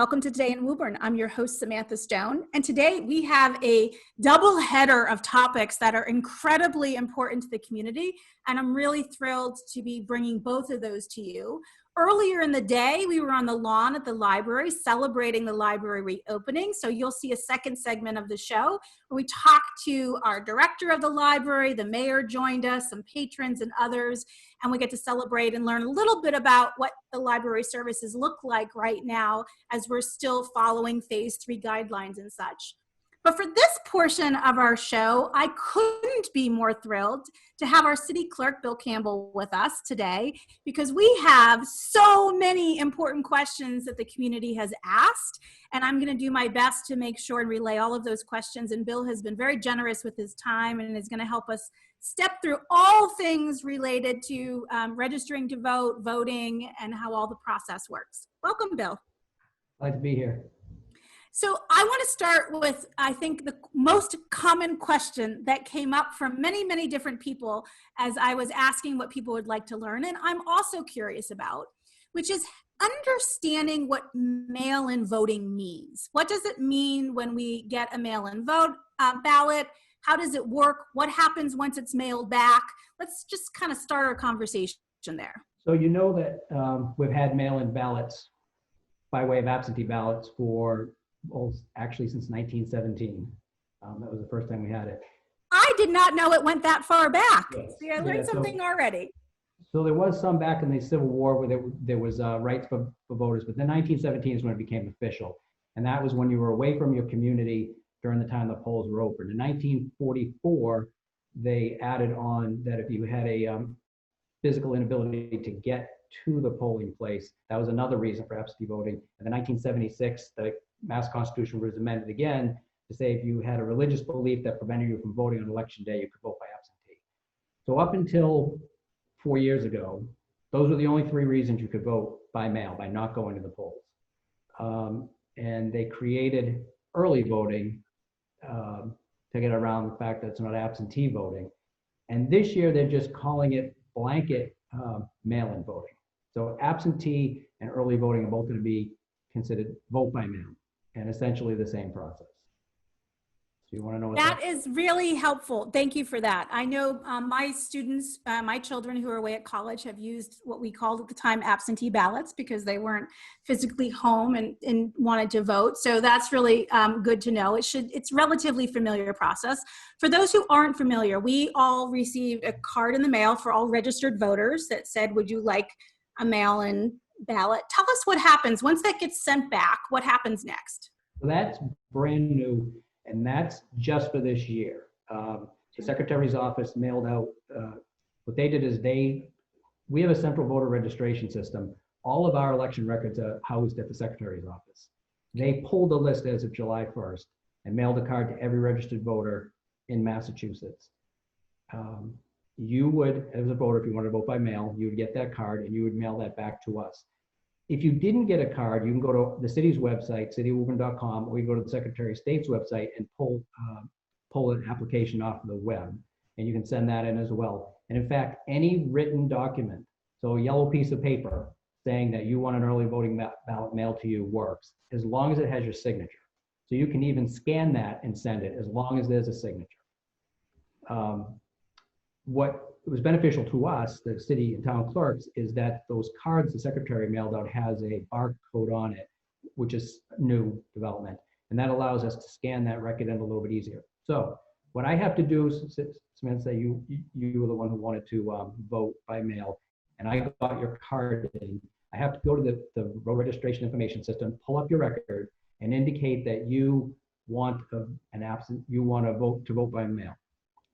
welcome to Today in Woburn. I'm your host, Samantha Stone, and today we have a double header of topics that are incredibly important to the community, and I'm really thrilled to be bringing both of those to you. Earlier in the day, we were on the lawn at the library celebrating the library reopening, so you'll see a second segment of the show where we talked to our director of the library, the mayor joined us, some patrons and others, and we get to celebrate and learn a little bit about what the library services look like right now as we're still following phase 3 guidelines and such. But for this portion of our show, I couldn't be more thrilled to have our city clerk, Bill Campbell, with us today because we have so many important questions that the community has asked, and I'm going to do my best to make sure and relay all of those questions. And Bill has been very generous with his time and is going to help us step through all things related to registering to vote, voting, and how all the process works. Welcome, Bill. Glad to be here. So I want to start with, I think, the most common question that came up from many, many different people as I was asking what people would like to learn, and I'm also curious about, which is understanding what mail-in voting means. What does it mean when we get a mail-in vote ballot? How does it work? What happens once it's mailed back? Let's just kind of start our conversation there. So you know that we've had mail-in ballots by way of absentee ballots for, well, actually since 1917. That was the first time we had it. I did not know it went that far back. Yes. See, I learned something already. So there was some back in the Civil War where there was rights for voters, but then 1917 is when it became official. And that was when you were away from your community during the time the polls were open. In 1944, they added on that if you had a physical inability to get to the polling place, that was another reason for absentee voting. And in 1976, the Mass Constitution was amended again to say if you had a religious belief that prevented you from voting on election day, you could vote by absentee. So up until 4 years ago, those were the only 3 reasons you could vote by mail, by not going to the polls. And they created early voting to get around the fact that it's not absentee voting. And this year, they're just calling it blanket mail-in voting. So absentee and early voting are both going to be considered vote by mail, and essentially the same process. So you want to know what that is really helpful. Thank you for that. I know my students, my children who are away at college have used what we called at the time absentee ballots because they weren't physically home and wanted to vote. So that's really good to know. It's relatively familiar process. For those who aren't familiar, we all received a card in the mail for all registered voters that said, would you like a mail-in ballot? Tell us what happens once that gets sent back. What happens next? So that's brand new, and that's just for this year. The Secretary's office mailed out, what they did is we have a central voter registration system. All of our election records are housed at the Secretary's office. They pulled the list as of July 1st and mailed a card to every registered voter in Massachusetts. You would, as a voter, if you wanted to vote by mail, you would get that card and you would mail that back to us. If you didn't get a card, you can go to the city's website, cityofwoburn.com, or you go to the Secretary of State's website and pull an application off of the web, and you can send that in as well. And in fact, any written document, so a yellow piece of paper saying that you want an early voting ballot mailed to you works, as long as it has your signature. So you can even scan that and send it as long as there's a signature. What was beneficial to us, the city and town clerks, is that those cards the secretary mailed out has a barcode on it, which is new development. And that allows us to scan that record in a little bit easier. So what I have to do, Samantha, you were the one who wanted to vote by mail, and I got your card in. I have to go to the voter registration information system, pull up your record, and indicate that you want you want to vote by mail.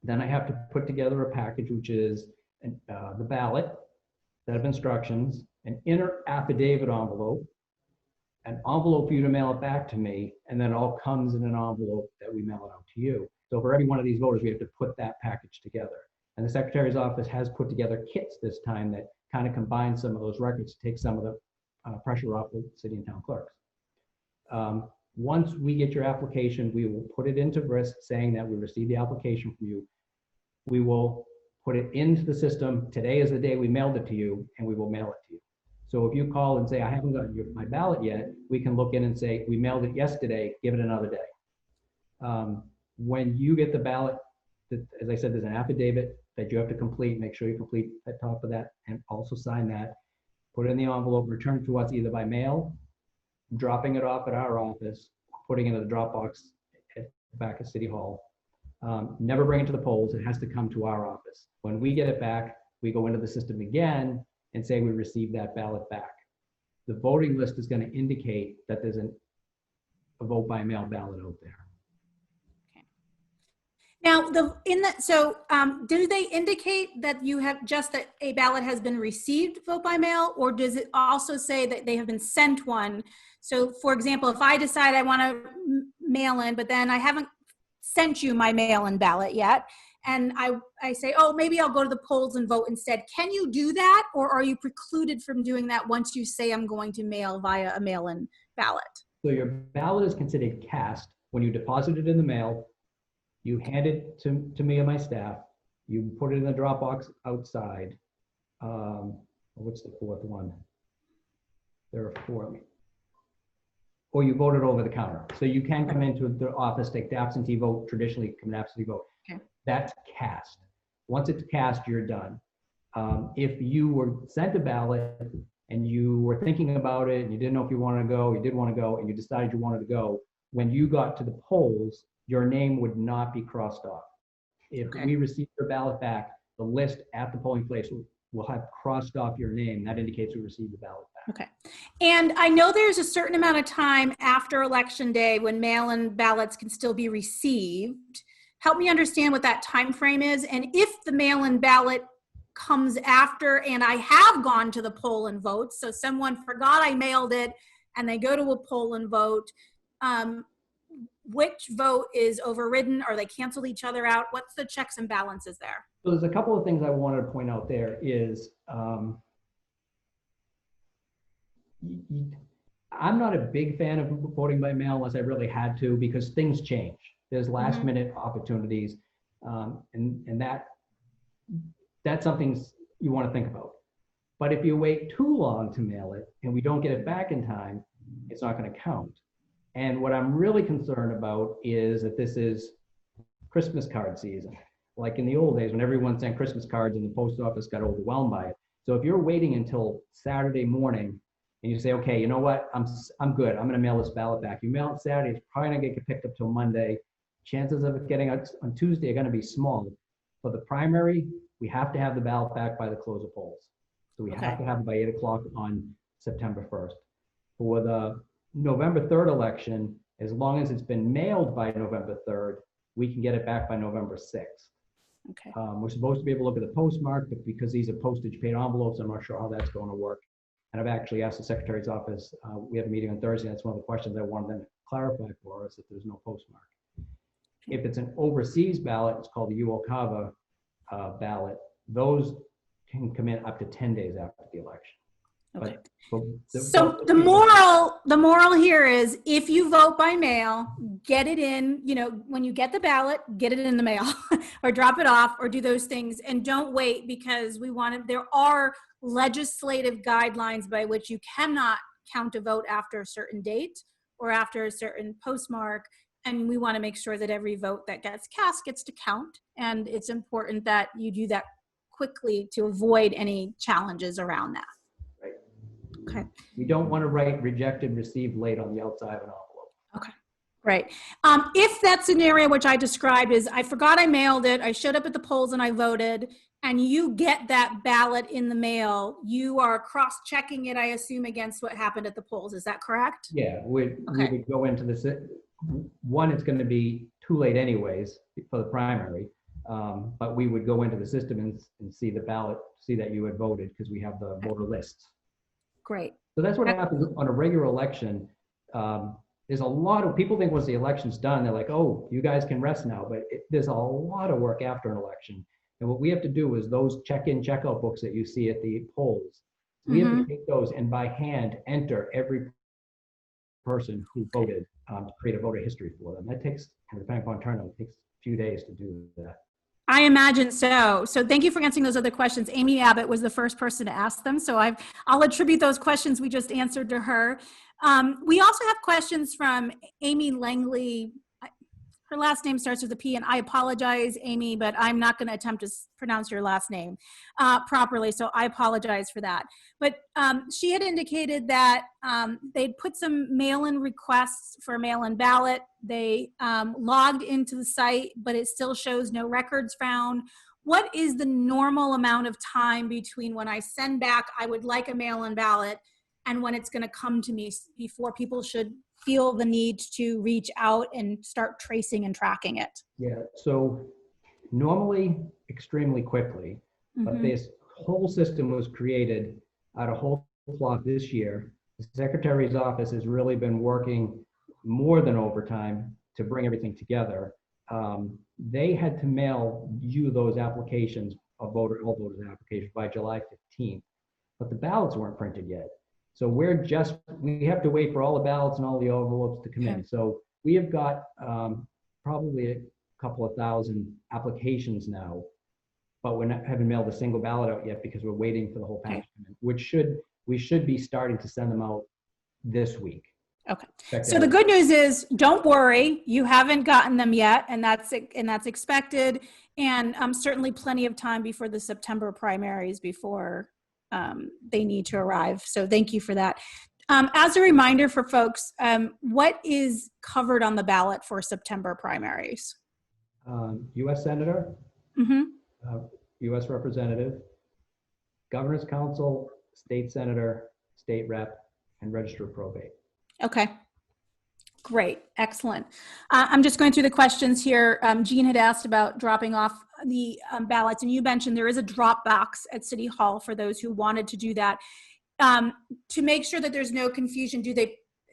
Then I have to put together a package, which is the ballot, set of instructions, an inner affidavit envelope, an envelope for you to mail it back to me, and then it all comes in an envelope that we mail it out to you. So for every one of these voters, we have to put that package together. And the Secretary's office has put together kits this time that kind of combine some of those records to take some of the pressure off the city and town clerks. Once we get your application, we will put it into VRISC saying that we received the application from you. We will put it into the system. Today is the day we mailed it to you, and we will mail it to you. So if you call and say, I haven't gotten my ballot yet, we can look in and say, we mailed it yesterday, give it another day. When you get the ballot, as I said, there's an affidavit that you have to complete. Make sure you complete the top of that and also sign that. Put it in the envelope, return it to us either by mail, dropping it off at our office, putting it in the drop box back at City Hall. Never bring it to the polls. It has to come to our office. When we get it back, we go into the system again and say we received that ballot back. The voting list is going to indicate that there's a vote by mail ballot out there. Now, do they indicate that you have just that a ballot has been received vote by mail, or does it also say that they have been sent one? So, for example, if I decide I want to mail in, but then I haven't sent you my mail-in ballot yet, and I say, oh, maybe I'll go to the polls and vote instead. Can you do that, or are you precluded from doing that once you say I'm going to mail via a mail-in ballot? So your ballot is considered cast when you deposit it in the mail. You hand it to me and my staff. You put it in the drop box outside. What's the fourth one? There are four. Or you vote it over the counter. So you can come into the office, take the absentee vote, traditionally come to absentee vote. Okay. That's cast. Once it's cast, you're done. If you were sent a ballot and you were thinking about it and you didn't know if you wanted to go, you did want to go, and you decided you wanted to go, when you got to the polls, your name would not be crossed off. If we receive your ballot back, the list at the polling place will have crossed off your name. That indicates we received the ballot back. Okay. And I know there's a certain amount of time after Election Day when mail-in ballots can still be received. Help me understand what that time frame is. And if the mail-in ballot comes after and I have gone to the poll and vote, so someone forgot I mailed it and they go to a poll and vote, which vote is overridden, or they cancel each other out? What's the checks and balances there? So there's a couple of things I wanted to point out there is, I'm not a big fan of voting by mail unless I really had to, because things change. There's last minute opportunities, and that's something you want to think about. But if you wait too long to mail it and we don't get it back in time, it's not going to count. And what I'm really concerned about is that this is Christmas card season. Like in the old days when everyone sent Christmas cards and the post office got overwhelmed by it. So if you're waiting until Saturday morning and you say, okay, you know what, I'm good, I'm gonna mail this ballot back. You mail it Saturday, it's probably not gonna get picked up till Monday. Chances of it getting out on Tuesday are gonna be small. For the primary, we have to have the ballot back by the close of polls. So we have to have it by 8 o'clock on September 1st. For the November 3rd election, as long as it's been mailed by November 3rd, we can get it back by November 6th. Okay. We're supposed to be able to look at the postmark, but because these are postage paid envelopes, I'm not sure how that's going to work. And I've actually asked the Secretary's office, we have a meeting on Thursday, that's one of the questions I wanted them to clarify for us, if there's no postmark. If it's an overseas ballot, it's called the UOCAVA ballot. Those can come in up to 10 days after the election. Okay. So the moral here is, if you vote by mail, get it in, when you get the ballot, get it in the mail or drop it off or do those things, and don't wait, because there are legislative guidelines by which you cannot count a vote after a certain date or after a certain postmark. And we want to make sure that every vote that gets cast gets to count. And it's important that you do that quickly to avoid any challenges around that. Okay. We don't want to write rejected, received late on the outside of an envelope. Okay, great. If that scenario which I described is, I forgot I mailed it, I showed up at the polls and I voted, and you get that ballot in the mail, you are cross-checking it, I assume, against what happened at the polls. Is that correct? Yeah, we would go into this. One, it's going to be too late anyways for the primary, but we would go into the system and see the ballot, see that you had voted, because we have the voter lists. Great. So that's what happens on a regular election. There's a lot of people think once the election's done, they're like, oh, you guys can rest now. But there's a lot of work after an election. And what we have to do is those check-in, check-out books that you see at the polls, we have to take those and by hand enter every person who voted to create a voter history for them. That takes, depending upon turnout, it takes a few days to do that. I imagine so. So thank you for answering those other questions. Amy Abbott was the first person to ask them. So I'll attribute those questions we just answered to her. We also have questions from Amy Langley. Her last name starts with a P, and I apologize, Amy, but I'm not going to attempt to pronounce your last name properly, so I apologize for that. But she had indicated that they'd put some mail-in requests for a mail-in ballot. They logged into the site, but it still shows no records found. What is the normal amount of time between when I send back, I would like a mail-in ballot, and when it's going to come to me before people should feel the need to reach out and start tracing and tracking it? Yeah, so normally extremely quickly, but this whole system was created out of whole cloth this year. The Secretary's office has really been working more than overtime to bring everything together. They had to mail you those applications, all voters applications by July 15th, but the ballots weren't printed yet. So we have to wait for all the ballots and all the envelopes to come in. So we have got probably a couple of thousand applications now, but we haven't mailed a single ballot out yet because we're waiting for the whole package to come in, we should be starting to send them out this week. Okay. So the good news is, don't worry, you haven't gotten them yet, and that's expected, and certainly plenty of time before the September primaries before they need to arrive. So thank you for that. As a reminder for folks, what is covered on the ballot for September primaries? U.S. Senator, U.S. Representative, Governor's Council, State Senator, State Rep, and Register of Probate. Okay. Great. Excellent. I'm just going through the questions here. Jean had asked about dropping off the ballots, and you mentioned there is a drop box at City Hall for those who wanted to do that. To make sure that there's no confusion,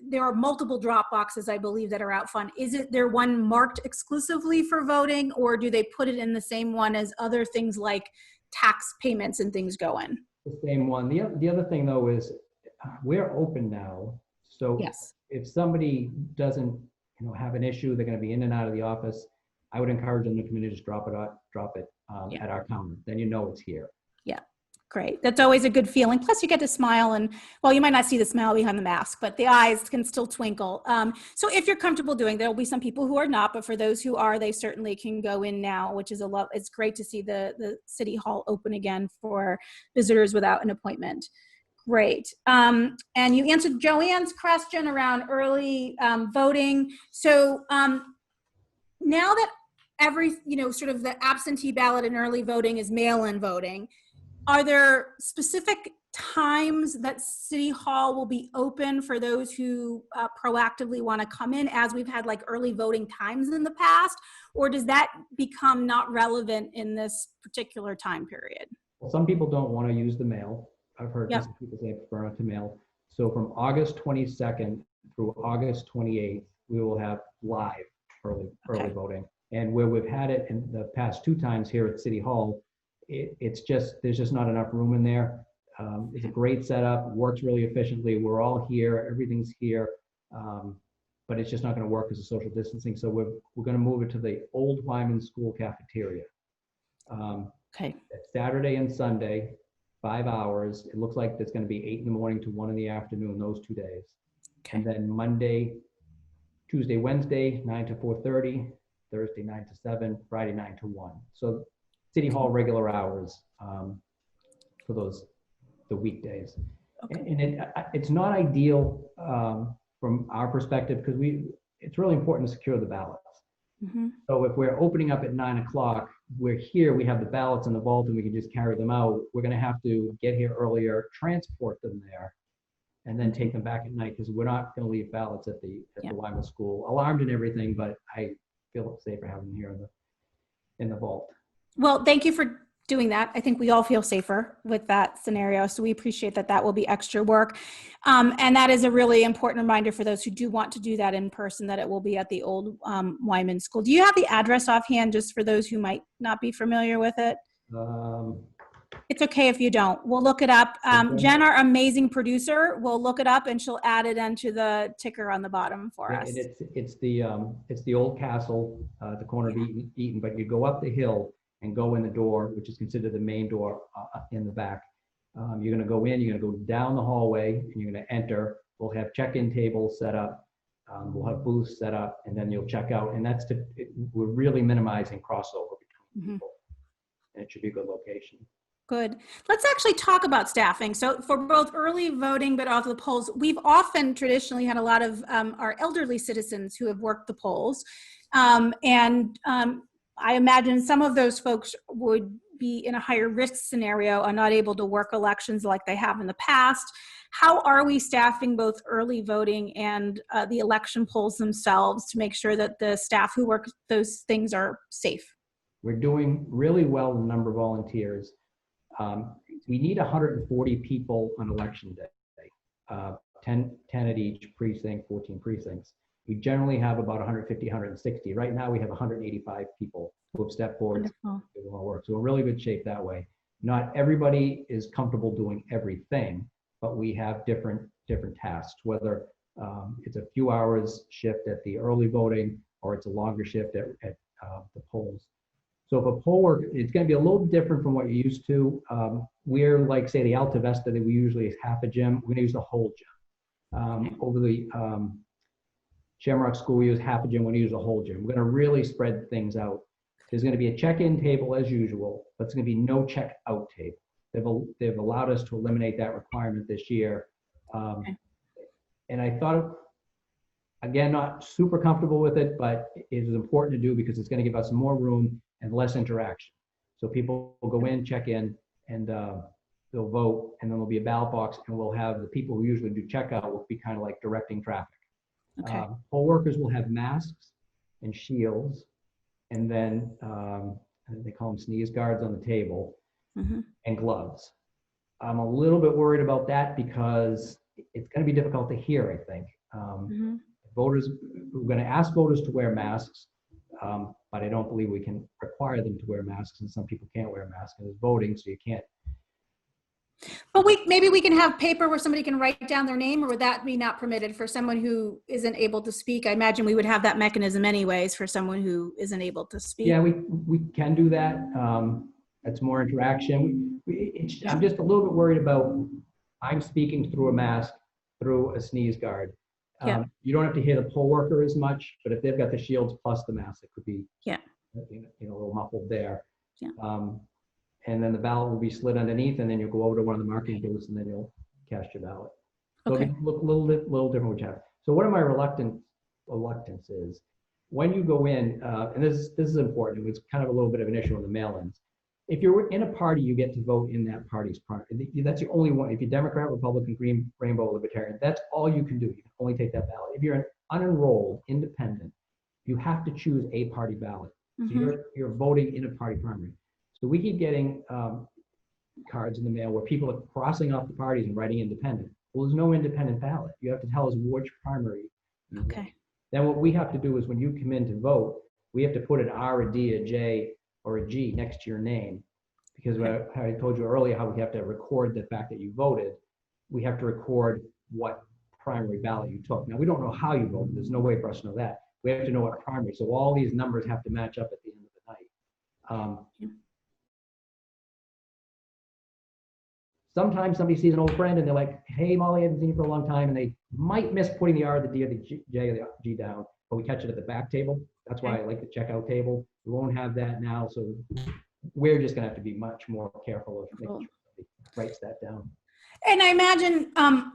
there are multiple drop boxes, I believe, that are out front. Is there one marked exclusively for voting, or do they put it in the same one as other things like tax payments and things go in? The same one. The other thing, though, is we're open now. So yes, if somebody doesn't have an issue, they're going to be in and out of the office, I would encourage them to come in and just drop it at our counter. Then it's here. Yeah. Great. That's always a good feeling. Plus you get to smile, and well, you might not see the smile behind the mask, but the eyes can still twinkle. So if you're comfortable doing, there'll be some people who are not, but for those who are, they certainly can go in now, which is it's great to see the City Hall open again for visitors without an appointment. Great. And you answered Joanne's question around early voting. So now that sort of the absentee ballot and early voting is mail-in voting, are there specific times that City Hall will be open for those who proactively want to come in, as we've had like early voting times in the past, or does that become not relevant in this particular time period? Well, some people don't want to use the mail. I've heard some people say prefer not to mail. So from August 22nd through August 28th, we will have live early voting. And where we've had it in the past 2 times here at City Hall, there's just not enough room in there. It's a great setup, works really efficiently. We're all here, everything's here, but it's just not going to work because of social distancing. So we're going to move it to the old Wyman School cafeteria. Saturday and Sunday, 5 hours. It looks like it's going to be 8 in the morning to 1 in the afternoon, those 2 days. And then Monday, Tuesday, Wednesday, 9 to 4:30, Thursday, 9 to 7, Friday, 9 to 1. So City Hall regular hours for the weekdays. And it's not ideal from our perspective, because it's really important to secure the ballots. So if we're opening up at 9 o'clock, we're here, we have the ballots in the vault, and we can just carry them out. We're going to have to get here earlier, transport them there, and then take them back at night, because we're not going to leave ballots at the Wyman School, alarmed and everything, but I feel safer having them here in the vault. Well, thank you for doing that. I think we all feel safer with that scenario. So we appreciate that will be extra work. And that is a really important reminder for those who do want to do that in person, that it will be at the old Wyman School. Do you have the address offhand, just for those who might not be familiar with it? It's okay if you don't. We'll look it up. Jen, our amazing producer, will look it up, and she'll add it into the ticker on the bottom for us. And it's the old castle, the corner of Eaton, but you go up the hill, and go in the door, which is considered the main door in the back. You're going to go in, you're going to go down the hallway, and you're going to enter. We'll have check-in tables set up. We'll have booths set up, and then you'll check out. And that's we're really minimizing crossover between people. And it should be a good location. Good. Let's actually talk about staffing. So for both early voting, but also the polls, we've often traditionally had a lot of our elderly citizens who have worked the polls. I imagine some of those folks would be in a higher risk scenario and not able to work elections like they have in the past. How are we staffing both early voting and the election polls themselves to make sure that the staff who work those things are safe? We're doing really well in the number of volunteers. We need 140 people on election day, 10 at each precinct, 14 precincts. We generally have about 150, 160. Right now we have 185 people who have stepped forward to do all work. So we're in really good shape that way. Not everybody is comfortable doing everything, but we have different tasks, whether it's a few hours shift at the early voting or it's a longer shift at the polls. So if a poll work, it's going to be a little different from what you're used to. We're like, say, the Alta Vista that we usually is half a gym. We're going to use the whole gym. Over the Shamrock School, we use half a gym. We're going to use a whole gym. We're going to really spread things out. There's going to be a check-in table as usual, but it's going to be no check-out table. They've allowed us to eliminate that requirement this year. And I thought, again, not super comfortable with it, but it is important to do because it's going to give us more room and less interaction. So people will go in, check in, and they'll vote, and then there'll be a ballot box, and we'll have the people who usually do checkout will be kind of like directing traffic. Poll workers will have masks and shields, and then they call them sneeze guards on the table, and gloves. I'm a little bit worried about that because it's going to be difficult to hear, I think. Voters, we're going to ask voters to wear masks, but I don't believe we can require them to wear masks, and some people can't wear masks and it's voting, so you can't. But maybe we can have paper where somebody can write down their name, or would that be not permitted for someone who isn't able to speak? I imagine we would have that mechanism anyways for someone who isn't able to speak. Yeah, we can do that. It's more interaction. I'm just a little bit worried about, I'm speaking through a mask, through a sneeze guard. You don't have to hear the poll worker as much, but if they've got the shields plus the mask, it could be a little muffled there. And then the ballot will be slid underneath, and then you'll go over to one of the marking booths, and then you'll cast your ballot. So it'll look a little different, which have. So one of my reluctance is when you go in, and this is important. It's kind of a little bit of an issue on the mail-ins. If you're in a party, you get to vote in that party's party. That's the only one. If you're Democrat, Republican, Green, Rainbow, Libertarian, that's all you can do. You can only take that ballot. If you're an unenrolled independent, you have to choose a party ballot. So you're voting in a party primary. So we keep getting cards in the mail where people are crossing off the parties and writing independent. Well, there's no independent ballot. You have to tell us which primary. Then what we have to do is when you come in to vote, we have to put an R, a D, a J, or a G next to your name. Because how I told you earlier how we have to record the fact that you voted, we have to record what primary ballot you took. Now, we don't know how you voted. There's no way for us to know that. We have to know what primary. So all these numbers have to match up at the end of the night. Sometimes somebody sees an old friend and they're like, hey, Molly, I haven't seen you for a long time. And they might miss putting the R, the D, or the J, or the G down, but we catch it at the back table. That's why I like the checkout table. We won't have that now. So we're just gonna have to be much more careful of making sure somebody writes that down. And I imagine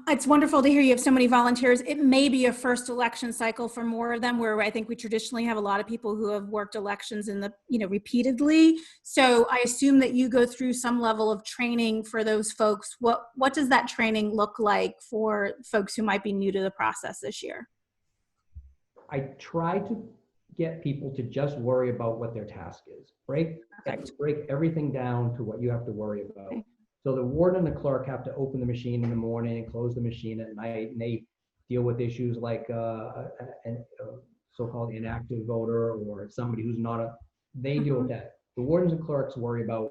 it's wonderful to hear you have so many volunteers. It may be a first election cycle for more of them, where I think we traditionally have a lot of people who have worked elections in the, repeatedly. So I assume that you go through some level of training for those folks. What does that training look like for folks who might be new to the process this year? I try to get people to just worry about what their task is. Break everything down to what you have to worry about. Okay. So the warden and the clerk have to open the machine in the morning and close the machine at night, and they deal with issues like a so-called inactive voter or somebody who's not they deal with that. The wardens and clerks worry about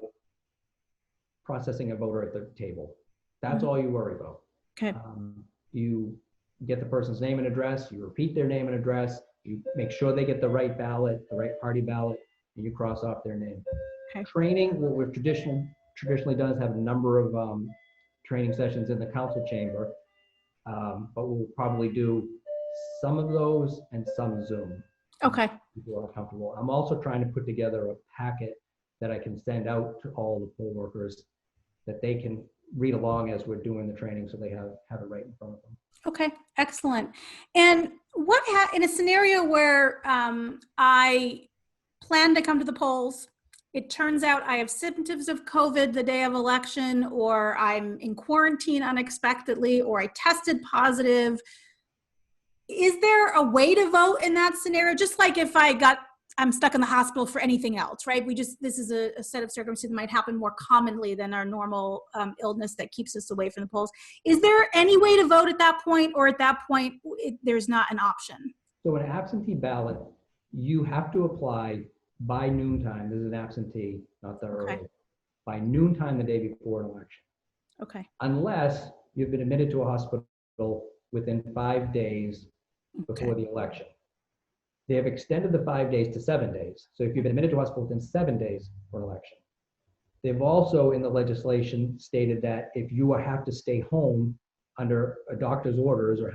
processing a voter at the table. That's all you worry about. Okay. You get the person's name and address, you repeat their name and address, you make sure they get the right ballot, the right party ballot, and you cross off their name. Okay. Training, what we've traditionally done is have a number of training sessions in the council chamber, but we'll probably do some of those and some Zoom. Okay. People are comfortable. I'm also trying to put together a packet that I can send out to all the poll workers that they can read along as we're doing the training, so they have it right in front of them. Okay, excellent. And what in a scenario where I plan to come to the polls, it turns out I have symptoms of COVID the day of election, or I'm in quarantine unexpectedly, or I tested positive. Is there a way to vote in that scenario? Just like if I'm stuck in the hospital for anything else, right? This is a set of circumstances that might happen more commonly than our normal illness that keeps us away from the polls. Is there any way to vote at that point, or at that point, there's not an option? So an absentee ballot, you have to apply by noontime. This is an absentee, not the early. By noontime the day before an election. Okay. Unless you've been admitted to a hospital within 5 days before the election. They have extended the 5 days to 7 days. So if you've been admitted to a hospital within 7 days for an election. They've also in the legislation stated that if you have to stay home under a doctor's orders or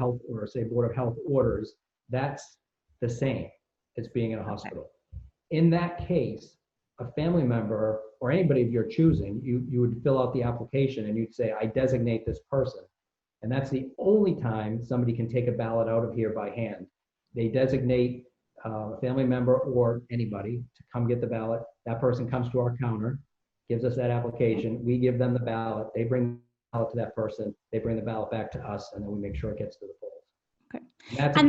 say Board of Health orders, that's the same as being in a hospital. In that case, a family member or anybody of your choosing, you would fill out the application and you'd say, I designate this person. And that's the only time somebody can take a ballot out of here by hand. They designate a family member or anybody to come get the ballot. That person comes to our counter, gives us that application. We give them the ballot. They bring the ballot to that person. They bring the ballot back to us, and then we make sure it gets to the polls. Okay. That's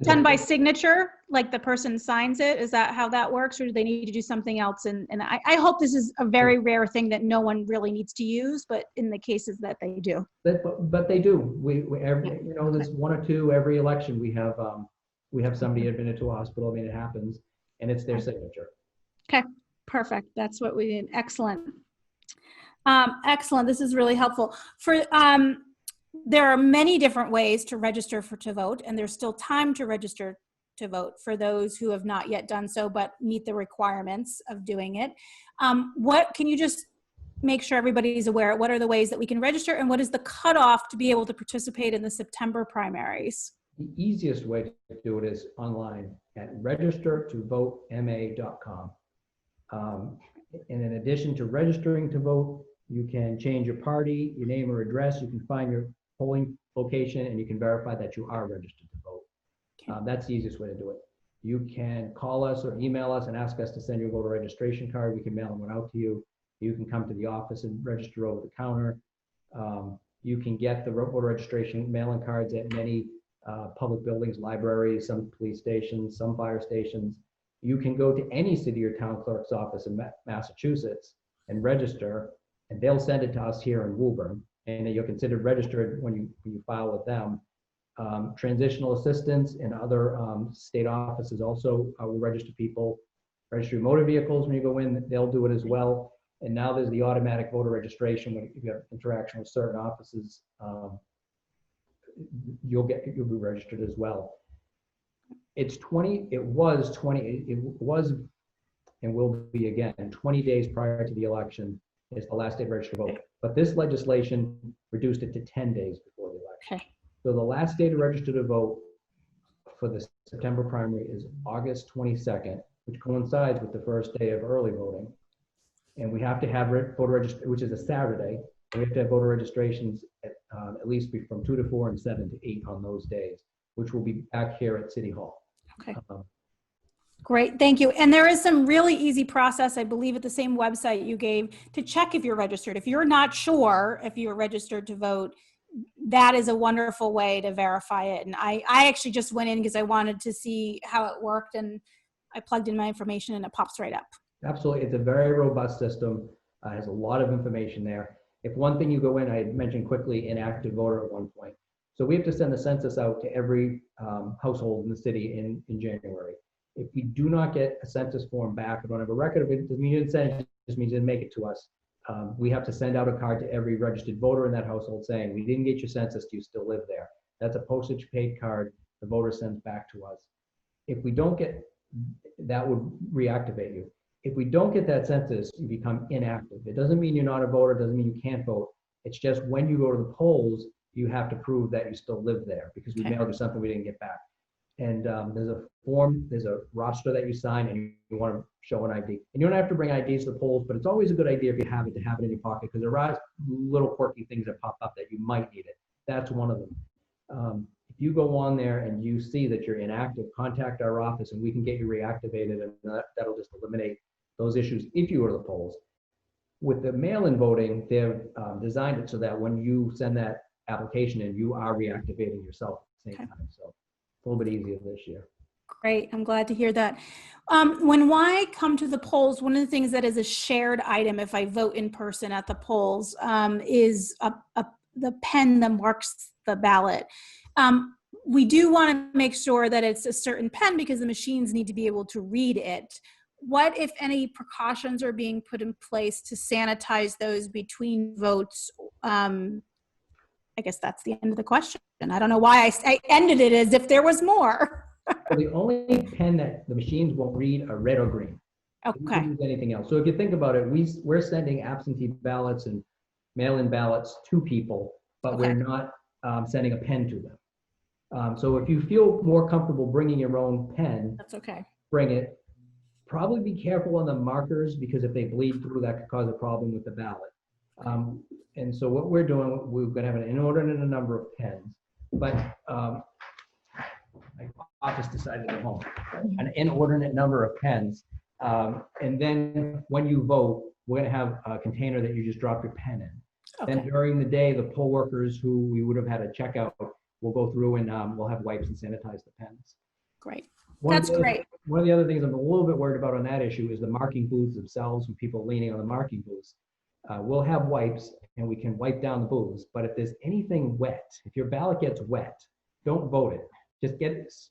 done by signature, like the person signs it? Is that how that works, or do they need to do something else? And I hope this is a very rare thing that no one really needs to use, but in the cases that they do. But they do. We there's one or two every election. We have somebody admitted to a hospital. I mean, it happens, and it's their signature. Okay, perfect. That's what we need. Excellent. Excellent. This is really helpful. There are many different ways to register to vote, and there's still time to register to vote for those who have not yet done so but meet the requirements of doing it. What can you just make sure everybody's aware? What are the ways that we can register, and what is the cutoff to be able to participate in the September primaries? The easiest way to do it is online at registertovotema.com. And in addition to registering to vote, you can change your party, your name or address. You can find your polling location, and you can verify that you are registered to vote. That's the easiest way to do it. You can call us or email us and ask us to send you a voter registration card. We can mail one out to you. You can come to the office and register over the counter. You can get the voter registration mail-in cards at many public buildings, libraries, some police stations, some fire stations. You can go to any city or town clerk's office in Massachusetts and register, and they'll send it to us here in Woburn, and you're considered registered when you file with them. Transitional assistance and other state offices also will register people. Registry motor vehicles, when you go in, they'll do it as well. And now there's the automatic voter registration. When you have interaction with certain offices, you'll be registered as well. It was and will be again 20 days prior to the election is the last day to register to vote. But this legislation reduced it to 10 days before the election. Okay. So the last day to register to vote for the September primary is August 22nd, which coincides with the first day of early voting. And we have to have voter registration, which is a Saturday. We have to have voter registrations at least be from 2 to 4 and 7 to 8 on those days, which will be back here at City Hall. Okay. Great, thank you. And there is some really easy process, I believe, at the same website you gave to check if you're registered. If you're not sure if you're registered to vote, that is a wonderful way to verify it. And I actually just went in because I wanted to see how it worked, and I plugged in my information and it pops right up. Absolutely, it's a very robust system. Has a lot of information there. If one thing you go in, I had mentioned quickly inactive voter at one point. So we have to send the census out to every household in the city in January. If we do not get a census form back, or don't have a record of it, doesn't mean you didn't send it, it just means you didn't make it to us. We have to send out a card to every registered voter in that household saying, we didn't get your census, do you still live there? That's a postage paid card the voter sends back to us. If we don't get, that would reactivate you. if we don't get that census, you become inactive. It doesn't mean you're not a voter, doesn't mean you can't vote. It's just when you go to the polls, you have to prove that you still live there because we mailed you something we didn't get back. And there's a form, there's a roster that you sign, and you want to show an ID. And you don't have to bring IDs to the polls, but it's always a good idea if you have it to have it in your pocket, because there are little quirky things that pop up that you might need it. That's one of them. If you go on there and you see that you're inactive, contact our office and we can get you reactivated, and that'll just eliminate those issues if you go to the polls. With the mail-in voting, they've designed it so that when you send that application in, you are reactivating yourself at the same time. So it's a little bit easier this year. Great, I'm glad to hear that. When I come to the polls, one of the things that is a shared item if I vote in person at the polls is the pen that marks the ballot. We do want to make sure that it's a certain pen because the machines need to be able to read it. What, if any, precautions are being put in place to sanitize those between votes? I guess that's the end of the question. I don't know why I ended it as if there was more. Well, the only pen that the machines won't read are red or green. Okay. You can use anything else. So if you think about it, we're sending absentee ballots and mail-in ballots to people, but we're not sending a pen to them. So if you feel more comfortable bringing your own pen, that's okay. Bring it. Probably be careful on the markers, because if they bleed through, that could cause a problem with the ballot. And so what we're doing, we're going to have an inordinate number of pens, but my office decided to go home. An inordinate number of pens. And then when you vote, we're going to have a container that you just drop your pen in. Okay. Then during the day, the poll workers who we would have had a checkout will go through and we'll have wipes and sanitize the pens. Great. That's great. One of the other things I'm a little bit worried about on that issue is the marking booths themselves and people leaning on the marking booths. We'll have wipes and we can wipe down the booths, but if there's anything wet, if your ballot gets wet, don't vote it. Just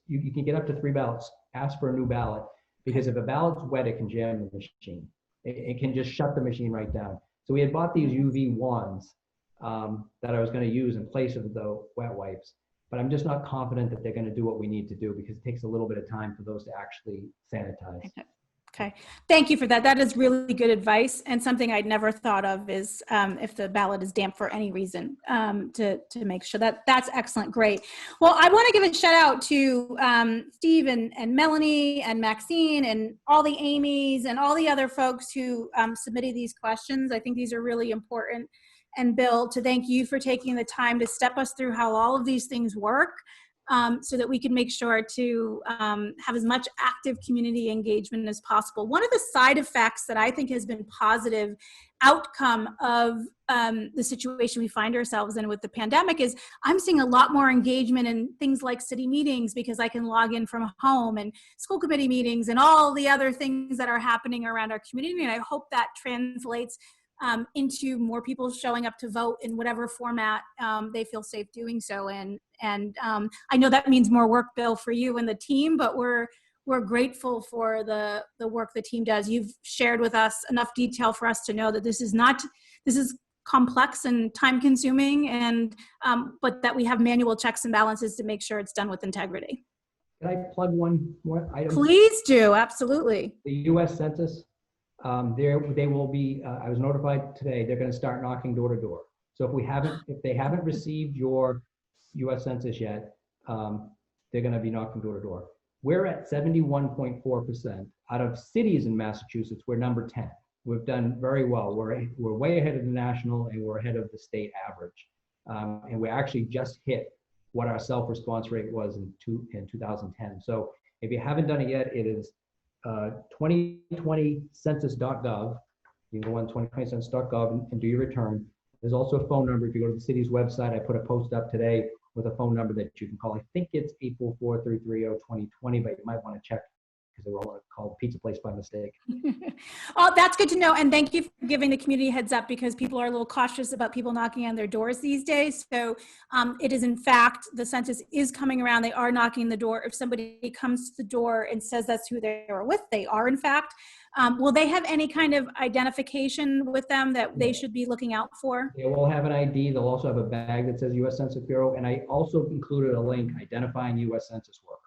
you can get up to 3 ballots, ask for a new ballot, because if a ballot's wet, it can jam the machine. It can just shut the machine right down. So we had bought these UV wands that I was going to use in place of the wet wipes, but I'm just not confident that they're going to do what we need to do, because it takes a little bit of time for those to actually sanitize. Okay, thank you for that. That is really good advice, and something I'd never thought of is if the ballot is damp for any reason, to make sure that's excellent. Great. Well, I want to give a shout out to Steve and Melanie and Maxine and all the Amy's and all the other folks who submitted these questions. I think these are really important. And Bill, to thank you for taking the time to step us through how all of these things work, so that we can make sure to have as much active community engagement as possible. One of the side effects that I think has been positive outcome of the situation we find ourselves in with the pandemic is I'm seeing a lot more engagement in things like city meetings, because I can log in from home, and school committee meetings and all the other things that are happening around our community. And I hope that translates into more people showing up to vote in whatever format they feel safe doing so. And I know that means more work, Bill, for you and the team, but we're grateful for the work the team does. You've shared with us enough detail for us to know that this is complex and time consuming, and but that we have manual checks and balances to make sure it's done with integrity. Can I plug one more item? Please do, absolutely. The U.S. Census. They will be, I was notified today, they're going to start knocking door to door. So if they haven't received your U.S. Census yet, they're going to be knocking door to door. We're at 71.4%. Out of cities in Massachusetts, we're number 10. We've done very well. We're way ahead of the national, and we're ahead of the state average. And we actually just hit what our self-response rate was in 2010. So if you haven't done it yet, it is 2020census.gov. You can go on 2020census.gov and do your return. There's also a phone number. If you go to the city's website, I put a post up today with a phone number that you can call. I think it's 844-330-2020, but you might want to check, because they were called Pizza Place by mistake. Oh, that's good to know. And thank you for giving the community a heads up, because people are a little cautious about people knocking on their doors these days. So it is, in fact, the census is coming around. They are knocking the door. If somebody comes to the door and says that's who they are with, they are, in fact. Will they have any kind of identification with them that they should be looking out for? They will have an ID. They'll also have a bag that says U.S. Census Bureau. And I also included a link identifying U.S. Census workers.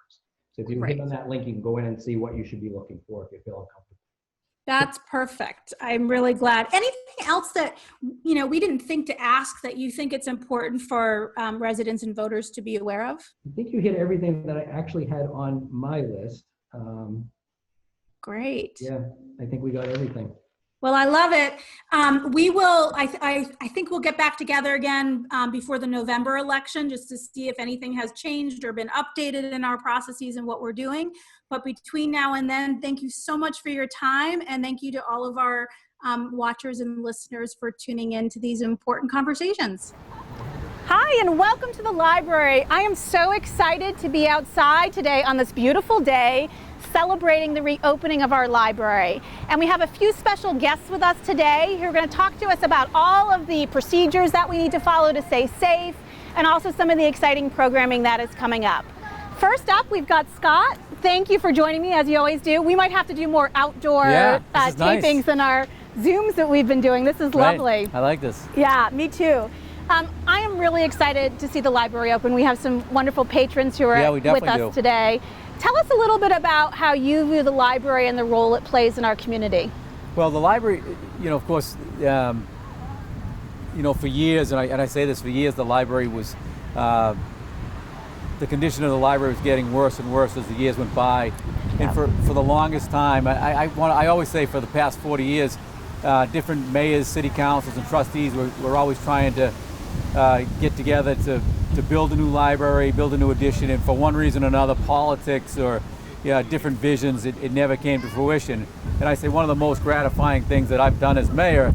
So if you hit on that link, you can go in and see what you should be looking for if you feel uncomfortable. That's perfect. I'm really glad. Anything else that, we didn't think to ask that you think it's important for residents and voters to be aware of? I think you hit everything that I actually had on my list. Great. Yeah, I think we got everything. Well, I love it. We will, I think we'll get back together again before the November election just to see if anything has changed or been updated in our processes and what we're doing. But between now and then, thank you so much for your time. And thank you to all of our watchers and listeners for tuning in to these important conversations. Hi, and welcome to the library. I am so excited to be outside today on this beautiful day, celebrating the reopening of our library. And we have a few special guests with us today who are going to talk to us about all of the procedures that we need to follow to stay safe, and also some of the exciting programming that is coming up. First up, we've got Scott. Thank you for joining me, as you always do. We might have to do more outdoor tapings than our Zooms that we've been doing. This is lovely. I like this. Yeah, me too. I am really excited to see the library open. We have some wonderful patrons who are with us today. Tell us a little bit about how you view the library and the role it plays in our community. Well, the library, of course, for years, and I say this, for years, the library was, the condition of the library was getting worse and worse as the years went by. And for the longest time, I always say for the past 40 years, different mayors, city councils, and trustees were always trying to get together to build a new library, build a new addition, and for one reason or another, politics or different visions, it never came to fruition. And I say one of the most gratifying things that I've done as mayor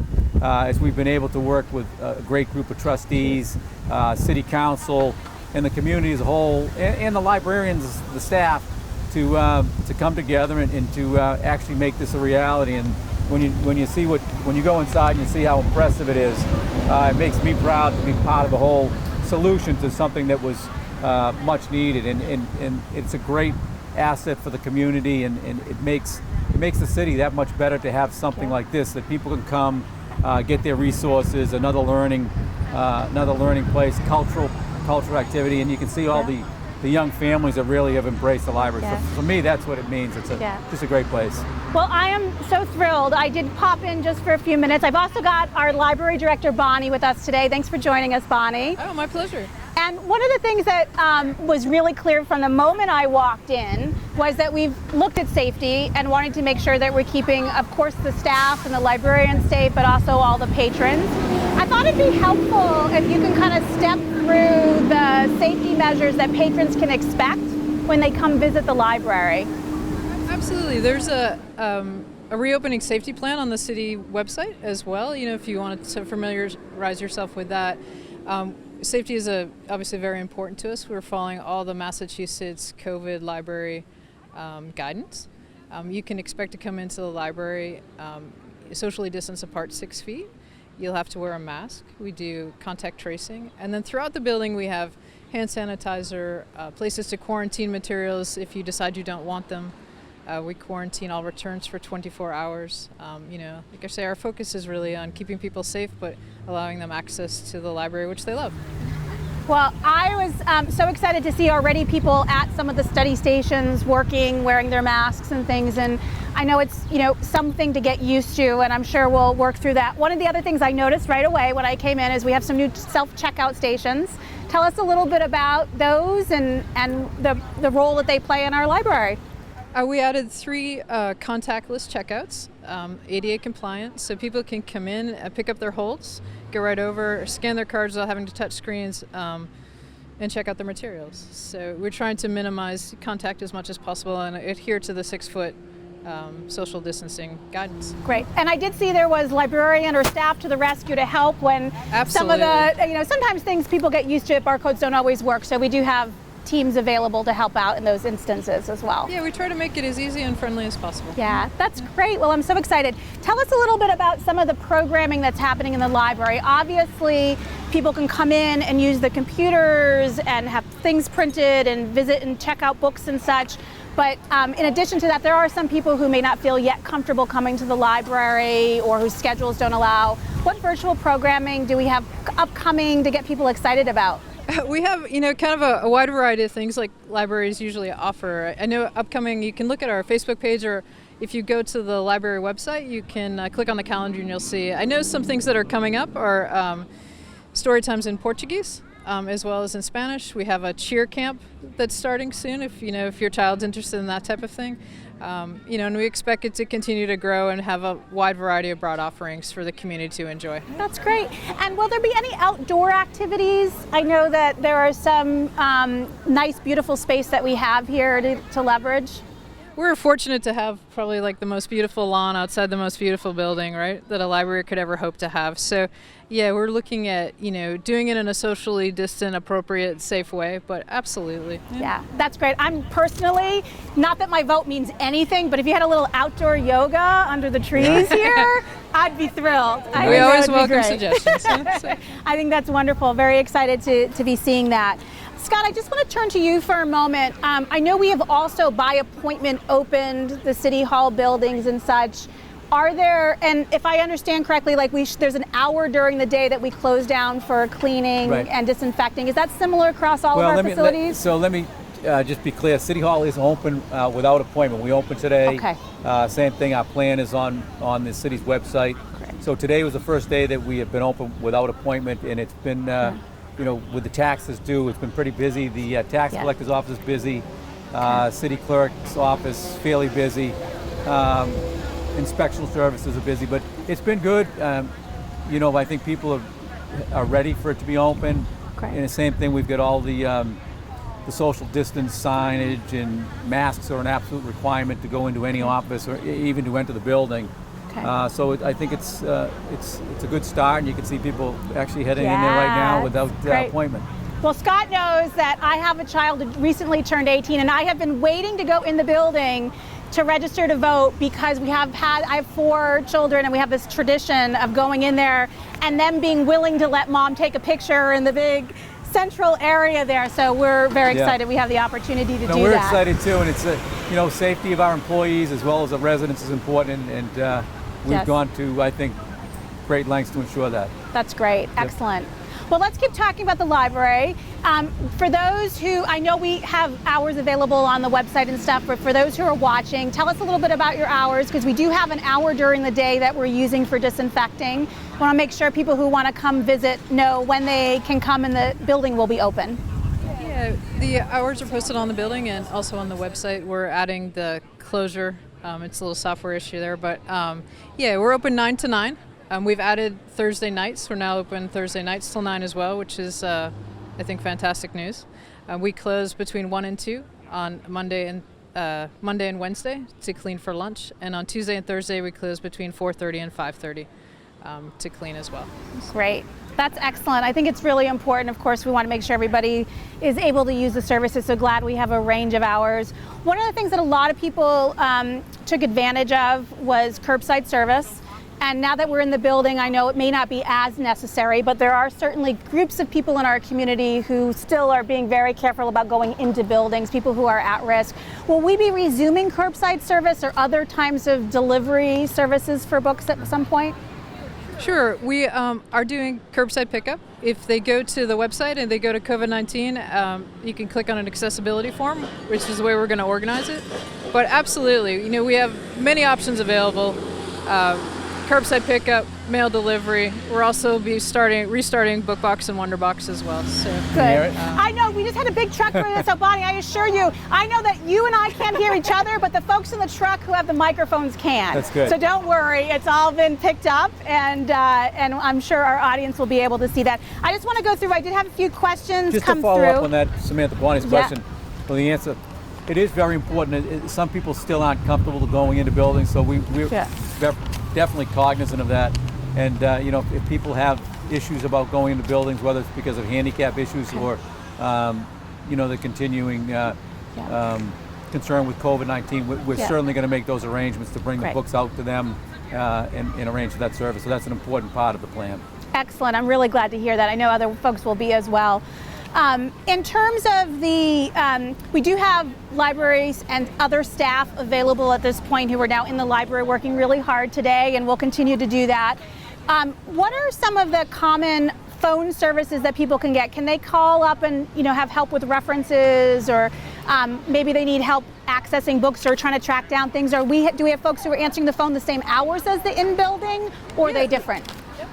is we've been able to work with a great group of trustees, city council, and the community as a whole, and the librarians, the staff, to come together and to actually make this a reality. And when you go inside and you see how impressive it is, it makes me proud to be part of the whole solution to something that was much needed, and it's a great asset for the community, and it makes the city that much better to have something like this, that people can come, get their resources, another learning place, cultural activity, and you can see all the young families that really have embraced the library. So for me, that's what it means. It's just a great place. Well, I am so thrilled. I did pop in just for a few minutes. I've also got our library director, Bonnie, with us today. Thanks for joining us, Bonnie. Oh, my pleasure. And one of the things that was really clear from the moment I walked in was that we've looked at safety and wanted to make sure that we're keeping, of course, the staff and the librarians safe, but also all the patrons. I thought it'd be helpful if you can kind of step through the safety measures that patrons can expect when they come visit the library. Absolutely. There's a reopening safety plan on the city website as well. If you wanted to familiarize yourself with that. Safety is obviously very important to us. We're following all the Massachusetts COVID library guidance. You can expect to come into the library socially distanced apart 6 feet. You'll have to wear a mask. We do contact tracing. And then throughout the building we have hand sanitizer, places to quarantine materials if you decide you don't want them. We quarantine all returns for 24 hours. Like I say, our focus is really on keeping people safe, but allowing them access to the library, which they love. Well, I was so excited to see already people at some of the study stations working, wearing their masks and things. And I know it's, something to get used to, and I'm sure we'll work through that. One of the other things I noticed right away when I came in is we have some new self-checkout stations. Tell us a little bit about those and the role that they play in our library. We added 3 contactless checkouts, ADA compliant, so people can come in, pick up their holds, go right over, scan their cards without having to touch screens, and check out their materials. So we're trying to minimize contact as much as possible and adhere to the 6-foot social distancing guidance. Great. And I did see there was librarian or staff to the rescue to help when some of the, sometimes things people get used to, barcodes don't always work, so we do have teams available to help out in those instances as well. Yeah, we try to make it as easy and friendly as possible. Yeah, that's great. Well, I'm so excited. Tell us a little bit about some of the programming that's happening in the library. Obviously, people can come in and use the computers and have things printed and visit and check out books and such. But in addition to that, there are some people who may not feel yet comfortable coming to the library or whose schedules don't allow. What virtual programming do we have upcoming to get people excited about? We have, kind of a wide variety of things like libraries usually offer. I know upcoming, you can look at our Facebook page or if you go to the library website, you can click on the calendar and you'll see. I know some things that are coming up are story times in Portuguese, as well as in Spanish. We have a cheer camp that's starting soon if your child's interested in that type of thing. And we expect it to continue to grow and have a wide variety of broad offerings for the community to enjoy. That's great. And will there be any outdoor activities? I know that there are some nice, beautiful space that we have here to leverage. We're fortunate to have probably like the most beautiful lawn outside the most beautiful building, right, that a library could ever hope to have. So, yeah, we're looking at, doing it in a socially distant, appropriate, safe way, but absolutely. Yeah, that's great. I'm personally, not that my vote means anything, but if you had a little outdoor yoga under the trees here, I'd be thrilled. We always welcome suggestions. I think that's wonderful. Very excited to be seeing that. Scott, I just want to turn to you for a moment. I know we have also by appointment opened the City Hall buildings and such. Are there, and if I understand correctly, there's an hour during the day that we close down for cleaning and disinfecting. Is that similar across all of our facilities? Let me just be clear. City Hall is open without appointment. We open today. Okay. Same thing. Our plan is on the city's website. Correct. So today was the first day that we have been open without appointment, and it's been. With the taxes due, it's been pretty busy. The tax collector's office is busy. City clerk's office fairly busy. Inspectional services are busy, but it's been good. I think people are ready for it to be open. Great. And the same thing, we've got all the social distance signage, and masks are an absolute requirement to go into any office or even to enter the building. Okay. So I think it's a good start, and you can see people actually heading in there right now without appointment. Well, Scott knows that I have a child who recently turned 18, and I have been waiting to go in the building to register to vote because I have 4 children, and we have this tradition of going in there and them being willing to let mom take a picture in the big central area there. So we're very excited we have the opportunity to do that. We're excited too, and it's safety of our employees as well as the residents is important, and we've gone to, I think, great lengths to ensure that. That's great. Excellent. Well, let's keep talking about the library. For those who, I know we have hours available on the website and stuff, but for those who are watching, tell us a little bit about your hours, because we do have an hour during the day that we're using for disinfecting. I want to make sure people who want to come visit know when they can come and the building will be open. Yeah, the hours are posted on the building and also on the website. We're adding the closure. It's a little software issue there, but we're open 9 to 9. We've added Thursday nights. We're now open Thursday nights till 9 as well, which is, I think, fantastic news. We close between 1 and 2 on Monday and Wednesday to clean for lunch, and on Tuesday and Thursday we close between 4:30 and 5:30 to clean as well. Great. That's excellent. I think it's really important. Of course, we want to make sure everybody is able to use the services. So glad we have a range of hours. One of the things that a lot of people took advantage of was curbside service. And now that we're in the building, I know it may not be as necessary, but there are certainly groups of people in our community who still are being very careful about going into buildings, people who are at risk. Will we be resuming curbside service or other times of delivery services for books at some point? Sure, we are doing curbside pickup. If they go to the website and they go to COVID-19, you can click on an accessibility form, which is the way we're going to organize it. But absolutely, we have many options available. Curbside pickup, mail delivery. We're also restarting BookBox and WonderBox as well. So good. I know we just had a big truck for this, so Bonnie, I assure you, I know that you and I can't hear each other, but the folks in the truck who have the microphones can. That's good. So don't worry, it's all been picked up, and I'm sure our audience will be able to see that. I just want to go through. I did have a few questions just come through. Just to follow up on that, Samantha, Bonnie's question. Well, the answer. It is very important. Some people still aren't comfortable going into buildings, so we're definitely cognizant of that. And if people have issues about going into buildings, whether it's because of handicap issues or the continuing concern with COVID-19, we're certainly going to make those arrangements to bring the books out to them and arrange for that service. So that's an important part of the plan. Excellent. I'm really glad to hear that. I know other folks will be as well. In terms of we do have libraries and other staff available at this point who are now in the library working really hard today, and will continue to do that. What are some of the common phone services that people can get? Can they call up and have help with references, or maybe they need help accessing books or trying to track down things? Do we have folks who are answering the phone the same hours as the in-building, or are they different?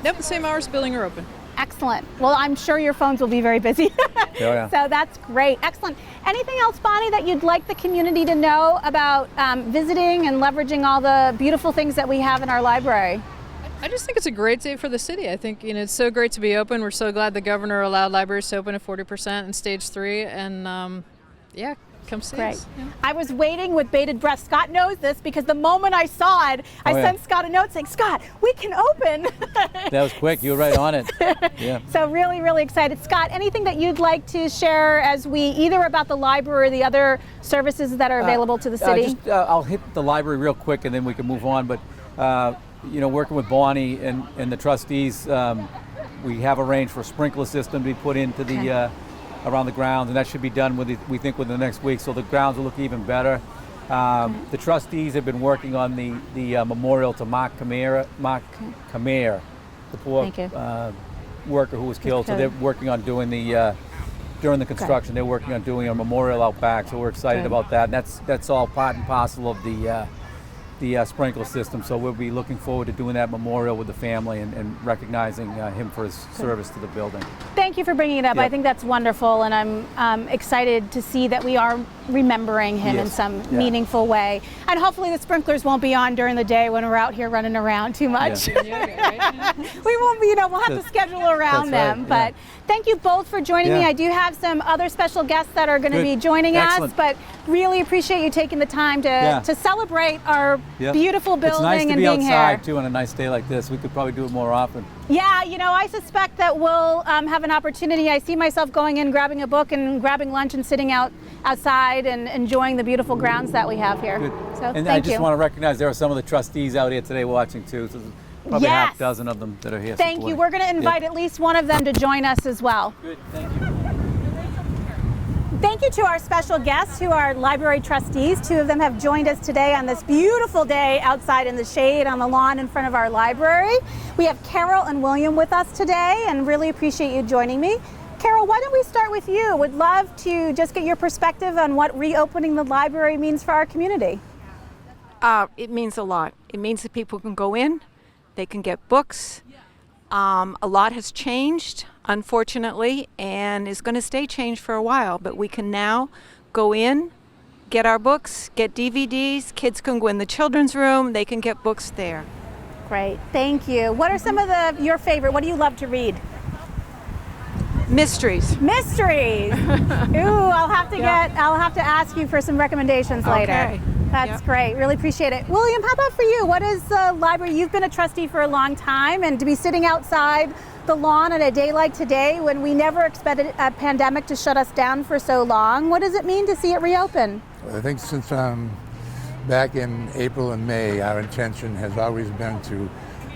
Yep, the same hours building are open. Excellent. Well, I'm sure your phones will be very busy. Yeah. So that's great. Excellent. Anything else, Bonnie, that you'd like the community to know about visiting and leveraging all the beautiful things that we have in our library? I just think it's a great day for the city. I think it's so great to be open. We're so glad the governor allowed libraries to open at 40% in stage 3, and yeah, come see us. Yeah. I was waiting with bated breath. Scott knows this because the moment I saw it, I sent Scott a note saying, "Scott, we can open." That was quick. You were right on it. Yeah. So really, really excited. Scott, anything that you'd like to share as we either about the library or the other services that are available to the city? I'll hit the library real quick and then we can move on. But working with Bonnie and the trustees, we have arranged for a sprinkler system to be put into the around the grounds, and that should be done we think within the next week, so the grounds will look even better. The trustees have been working on the memorial to Mark Kamir, the poor worker who was killed. So they're working on doing during the construction, they're working on doing a memorial out back. So we're excited about that. And that's all part and parcel of the sprinkler system. So we'll be looking forward to doing that memorial with the family and recognizing him for his service to the building. Thank you for bringing it up. Yep. I think that's wonderful, and I'm excited to see that we are remembering him in some meaningful way. And hopefully the sprinklers won't be on during the day when we're out here running around too much. Yeah. We won't be, we'll have to schedule around them. But thank you both for joining me. I do have some other special guests that are going to be joining us, but really appreciate you taking the time to celebrate our beautiful building it's nice to and be being outside here. too on a nice day like this. We could probably do it more often. Yeah, I suspect that we'll have an opportunity. I see myself going in, grabbing a book and grabbing lunch and sitting outside and enjoying the beautiful grounds that we have here. Good. So and thank I just you. want to recognize there are some of the trustees out here today watching too. So there's probably half a dozen of them that are here. Thank you. We're going to invite at least one of them to join us as well. Good. Thank you. Thank you to our special guests who are library trustees. 2 of them have joined us today on this beautiful day outside in the shade on the lawn in front of our library. We have Carol and William with us today, and really appreciate you joining me. Carol, why don't we start with you? Would love to just get your perspective on what reopening the library means for our community. It means a lot. It means that people can go in, they can get books. A lot has changed, unfortunately, and is going to stay changed for a while, but we can now go in, get our books, get DVDs, kids can go in the children's room, they can get books there. Great, thank you. What are some of your favorite, what do you love to read? Mysteries. Mysteries! Ooh, I'll have to ask you for some recommendations later. Okay. That's great. Really appreciate it. William, how about for you? What is the library? You've been a trustee for a long time, and to be sitting outside the lawn on a day like today when we never expected a pandemic to shut us down for so long, what does it mean to see it reopen? I think since back in April and May, our intention has always been to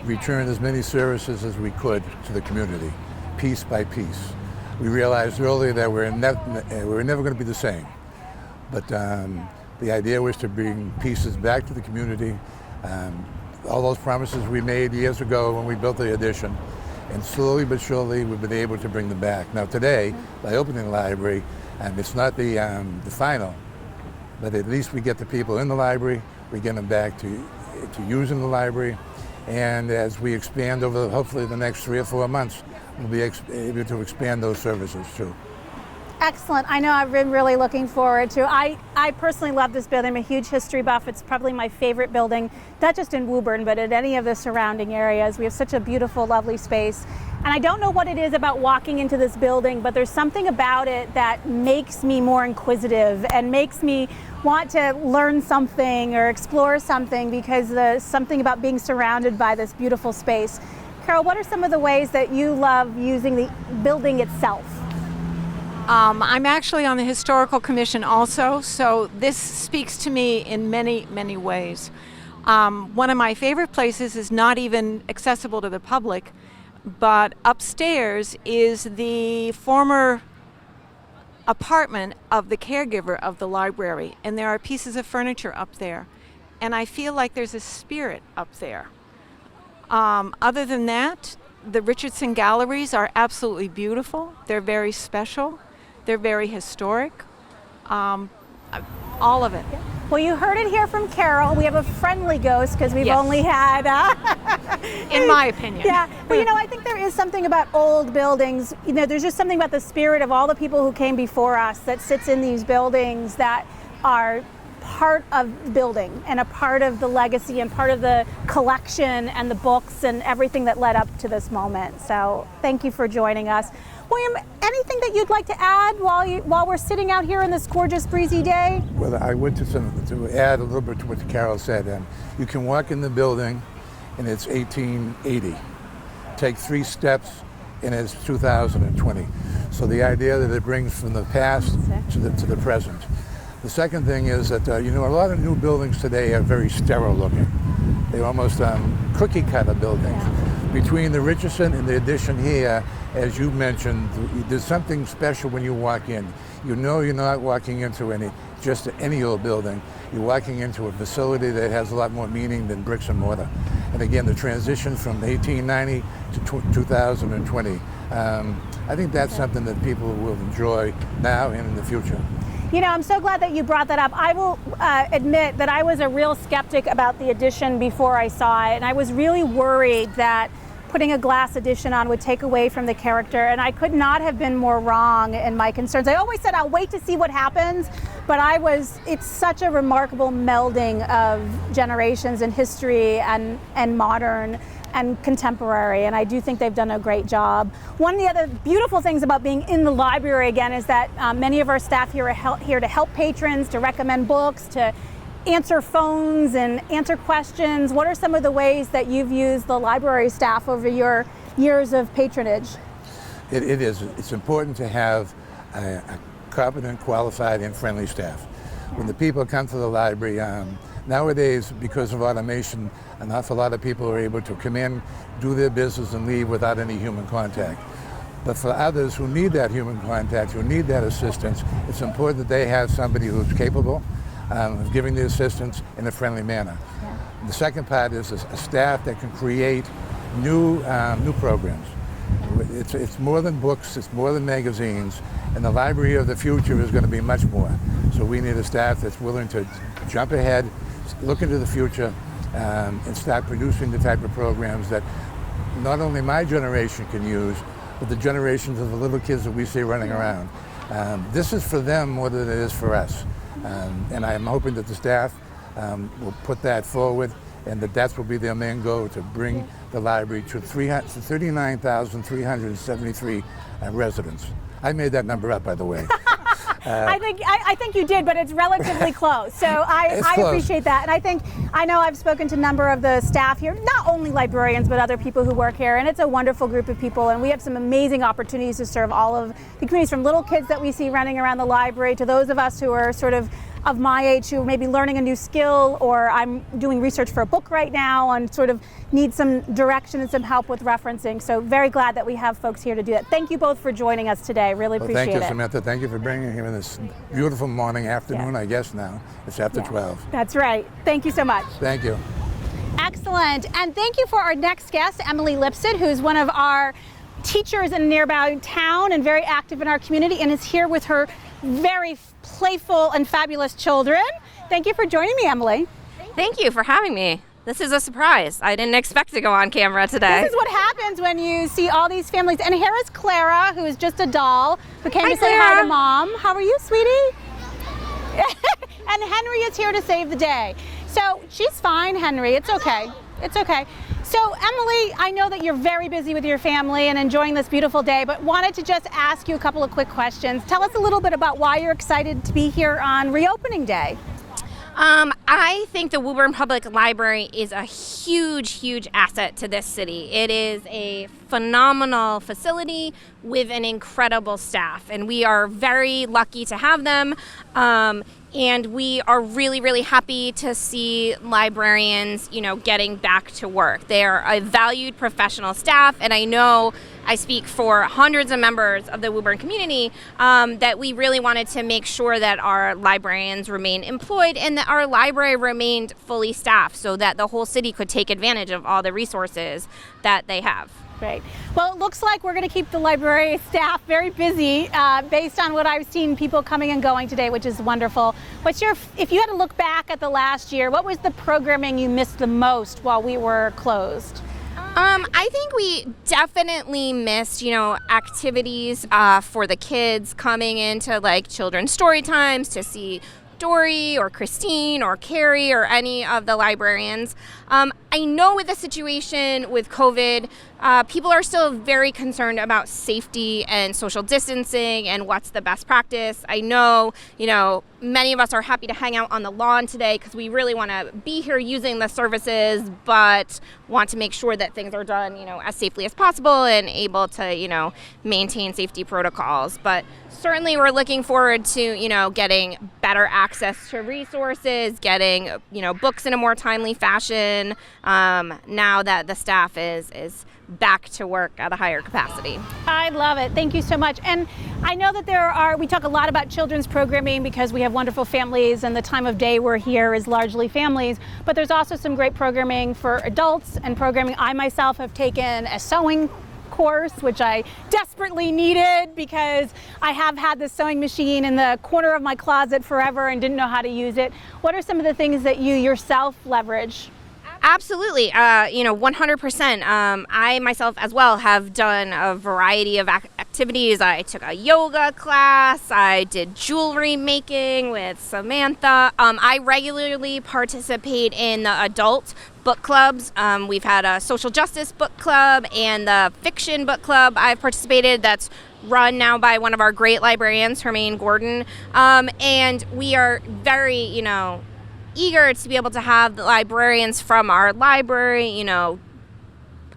return as many services as we could to the community, piece by piece. We realized earlier that we're never going to be the same, but the idea was to bring pieces back to the community. All those promises we made years ago when we built the addition, and slowly but surely we've been able to bring them back. Now today, by opening the library, and it's not the final, but at least we get the people in the library, we get them back to using the library, and as we expand over hopefully the next 3 or 4 months, we'll be able to expand those services too. Excellent. I know I've been really looking forward to. I personally love this building. I'm a huge history buff. It's probably my favorite building, not just in Woburn, but in any of the surrounding areas. We have such a beautiful, lovely space. And I don't know what it is about walking into this building, but there's something about it that makes me more inquisitive and makes me want to learn something or explore something, because there's something about being surrounded by this beautiful space. Carol, what are some of the ways that you love using the building itself? I'm actually on the Historical Commission also, so this speaks to me in many, many ways. One of my favorite places is not even accessible to the public, but upstairs is the former apartment of the caregiver of the library, and there are pieces of furniture up there, and I feel like there's a spirit up there. Other than that, the Richardson galleries are absolutely beautiful. They're very special. They're very historic. all of it. Well, you heard it here from Carol. We have a friendly ghost because we've Yes. only had, In my opinion. yeah. But you know, I think there is something about old buildings. You know, there's just something about the spirit of all the people who came before us that sits in these buildings that are part of the building and a part of the legacy and part of the collection and the books and everything that led up to this moment. So thank you for joining us. William, anything that you'd like to add while we're sitting out here on this gorgeous breezy day? Well, I would to add a little bit to what Carol said. You can walk in the building and it's 1880. Take 3 steps and it's 2020. So the idea that it brings from the past to the present. The second thing is that, a lot of new buildings today are very sterile looking. They're almost cookie cutter buildings. Yeah. Between the Richardson and the addition here, as you mentioned, there's something special when you walk in. You know you're not walking into just any old building. You're walking into a facility that has a lot more meaning than bricks and mortar. And again, the transition from 1890 to 2020, I think that's something that people will enjoy now and in the future. You know, I'm so glad that you brought that up. I will admit that I was a real skeptic about the addition before I saw it, and I was really worried that putting a glass addition on would take away from the character, and I could not have been more wrong in my concerns. I always said I'll wait to see what happens, but it's such a remarkable melding of generations in history and modern and contemporary, and I do think they've done a great job. One of the other beautiful things about being in the library again is that many of our staff here are here to help patrons, to recommend books, to answer phones and answer questions. What are some of the ways that you've used the library staff over your years of patronage? It is. It's important to have a competent, qualified, and friendly staff. When the people come to the library, nowadays, because of automation, an awful lot of people are able to come in, do their business, and leave without any human contact. But for others who need that human contact, who need that assistance, it's important that they have somebody who's capable of giving the assistance in a friendly manner. Yeah. The second part is a staff that can create new programs. It's more than books, it's more than magazines, and the library of the future is going to be much more. So we need a staff that's willing to jump ahead, look into the future, and start producing the type of programs that not only my generation can use, but the generations of the little kids that we see running around. This is for them more than it is for us. And I'm hoping that the staff will put that forward, and that will be their main goal, to bring the library to 39,373 residents. I made that number up, by the way. I think you did, but it's relatively close. So I appreciate that. And I know I've spoken to a number of the staff here, not only librarians, but other people who work here. And it's a wonderful group of people. And we have some amazing opportunities to serve all of the communities, from little kids that we see running around the library to those of us who are sort of my age who may be learning a new skill, or I'm doing research for a book right now and sort of need some direction and some help with referencing. So very glad that we have folks here to do that. Thank you both for joining us today. Really appreciate it. Thank you, Samantha. Thank you for bringing him in this beautiful afternoon, I guess now. It's after 12. That's right. Thank you so much. Thank you. Excellent. And thank you for our next guest, Emily Lipset, who's one of our teachers in a nearby town and very active in our community, and is here with her very playful and fabulous children. Thank you for joining me, Emily. Thank you for having me. This is a surprise. I didn't expect to go on camera today. This is what happens when you see all these families. And here is Clara, who is just a doll, who came to say hi to Mom. How are you, sweetie? And Henry is here to save the day. So she's fine, Henry. It's okay. It's okay. So Emily, I know that you're very busy with your family and enjoying this beautiful day, but wanted to just ask you a couple of quick questions. Tell us a little bit about why you're excited to be here on reopening day. I think the Woburn Public Library is a huge, huge asset to this city. It is a phenomenal facility with an incredible staff, and we are very lucky to have them. And we are really, really happy to see librarians, getting back to work. They are a valued professional staff, and I know I speak for hundreds of members of the Woburn community that we really wanted to make sure that our librarians remain employed and that our library remained fully staffed so that the whole city could take advantage of all the resources that they have. Great. Well, it looks like we're going to keep the library staff very busy based on what I've seen, people coming and going today, which is wonderful. If you had to look back at the last year, what was the programming you missed the most while we were closed? I think we definitely missed, activities for the kids coming into like children's story times to see Dory or Christine or Carrie or any of the librarians. I know with the situation with COVID, people are still very concerned about safety and social distancing and what's the best practice. I know, many of us are happy to hang out on the lawn today because we really want to be here using the services, but want to make sure that things are done, as safely as possible and able to, maintain safety protocols. But certainly we're looking forward to, getting better access to resources, getting, books in a more timely fashion, now that the staff is back to work at a higher capacity. I love it. Thank you so much. And I know that we talk a lot about children's programming because we have wonderful families and the time of day we're here is largely families, but there's also some great programming for adults and programming. I myself have taken a sewing course, which I desperately needed because I have had this sewing machine in the corner of my closet forever and didn't know how to use it. What are some of the things that you yourself leverage? Absolutely, 100%. I myself as well have done a variety of activities. I took a yoga class. I did jewelry making with Samantha. I regularly participate in the adult book clubs. We've had a social justice book club and the fiction book club I've participated that's run now by one of our great librarians, Hermione Gordon. And we are very, eager to be able to have the librarians from our library,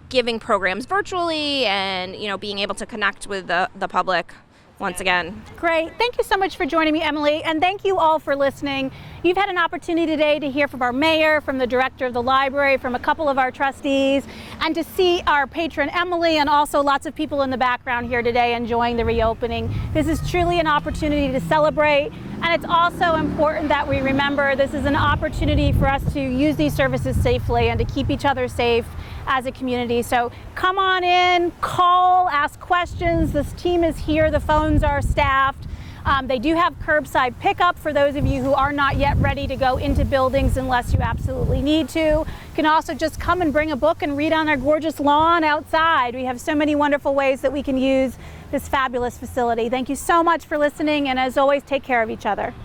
giving programs virtually and, being able to connect with the public once again. Great. Thank you so much for joining me, Emily, and thank you all for listening. You've had an opportunity today to hear from our mayor, from the director of the library, from a couple of our trustees, and to see our patron, Emily, and also lots of people in the background here today enjoying the reopening. This is truly an opportunity to celebrate, and it's also important that we remember this is an opportunity for us to use these services safely and to keep each other safe as a community. So come on in, call, ask questions. This team is here. The phones are staffed. They do have curbside pickup for those of you who are not yet ready to go into buildings unless you absolutely need to. You can also just come and bring a book and read on our gorgeous lawn outside. We have so many wonderful ways that we can use this fabulous facility. Thank you so much for listening, and as always, take care of each other.